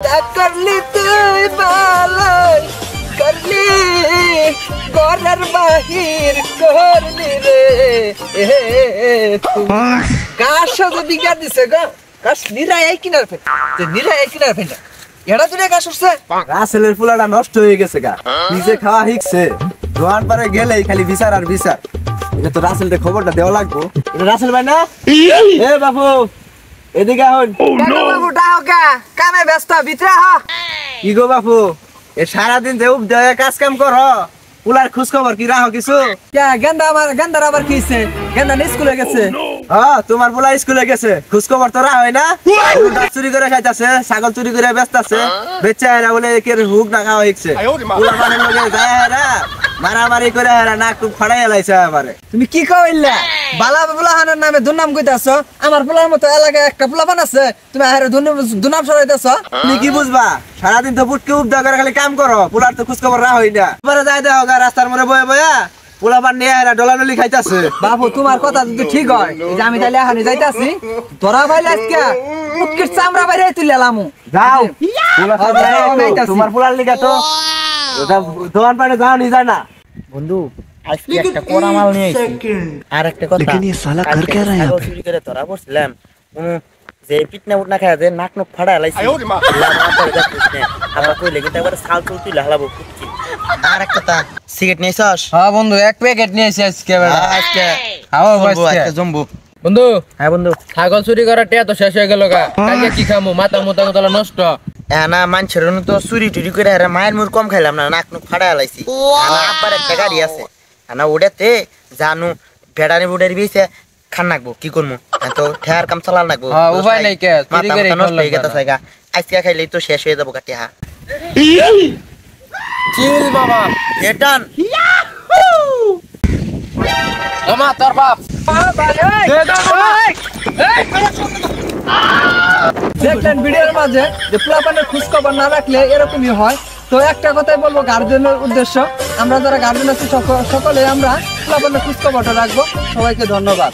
করলি তুই ভালোই করলি ঘরের বাহির করলি রে গাছ সাথে বিজ্ঞান দিছে গা গাছ নিরাই কিনার ফেন নিরাই কিনার ফেন এটা তুই গাছ উঠছে রাসেলের ফুলাটা নষ্ট হয়ে গেছে গা নিজে খাওয়া হিকছে দোয়ান পারে গেলেই খালি বিচার আর বিচার এটা তো রাসেলটা খবরটা দেওয়া লাগবো এটা রাসেল ভাই না এ বাবু এদিকে হন বাবু ডাকা কামে ব্যস্ত ভিতরে হ কি গো বাপু এ সারাদিন যে উপদয়ে কাজ কাম কর পুলার খোঁজ খবর কি রাখো কিছু গেন্দার আবার কি হইছে গেন্দা স্কুলে গেছে তোমার পোলা স্কুলে গেছে খোঁজ খবর তো রাখো না দাঁত চুরি করে খাইতাছে ছাগল চুরি করে ব্যস্ত আছে বেচারা বলে কে হুক না খাওয়া হিকছে পোলা মানের লগে যায় হেরা মারামারি করে হেরা নাক টুক ফাড়াই এলাইছে আমারে তুমি কি কইলা বালা বুলাহানের নামে দুর্নাম কইতাছো আমার পোলার মতো এলাকায় একটা পোলাপান আছে তুমি আরে দুর্নাম সরাইতাছো তুমি কি বুঝবা সারাদিন তো বুটকে উপদা করে খালি কাম করো পোলার তো খোঁজ খবর রাখোই না পরে যাই দেখো রাস্তার মোড়ে বয়ে বয়া পোলাপান নিয়ে হেরা ডলাডলি খাইতাছে বাবু তোমার কথা যদি ঠিক হয় এই যে আমি তাইলে এখনই যাইতাছি ধরা ভাইলে আজকে মুটকির চামড়া বাইরে তুলে লামু যাও তোমার পোলার লিগা তো দোকান পাড়ে যাও নি যায় না বন্ধু আজকে একটা কোরা মাল নিয়ে আইছি আর একটা কথা लेकिन ये साला कर क्या रहा है यहाँ पे চুরি করে ধরা পড়ছিলাম কোন যে পিটনা উঠনা খায় যে নাক নক ফাড়া লাইছি আমরা কইলে কিন্তু একবার সাল চুল তুই লালাবো কুচি আর একটা কথা সিগারেট নিছস হ্যাঁ বন্ধু এক প্যাকেট নিয়েছি আজকে আজকে খাও আজকে জম্বু বন্ধু হ্যাঁ বন্ধু ছাগল চুরি করার টিয়া তো শেষ হয়ে গেল গা কালকে কি খামু মাথা মোটা গোতলা নষ্ট না মানুষের তো চুরি টুরি করে আর মায়ের মুর কম খাইলাম না নাক নক ফাড়া লাইছি আমার আব্বার একটা গাড়ি আছে না ওটাতে জানু ভেড়ানি বুড়ারি বেছে খান নাকবো কি করবো তো ঠেয়ার কাম চালাল নাকবো হ্যাঁ, উপায় নাই কে, চুরি করে নষ্ট হয়ে খাওয়া গেছে আজকে খাইলেই তো শেষ হয়ে যাবো কাটিয়া চিল বাবা এটান মামা তোর বাপ দেখলেন ভিডিওর মাঝে যে পোলাপানের খোঁজ খবর না রাখলে এরকমই হয় তো একটা কথাই বলবো গার্জেনের উদ্দেশ্য আমরা যারা গার্জেন আছি সকলে আমরা পোলাপানের খোঁজ খবরটা রাখবো সবাইকে ধন্যবাদ।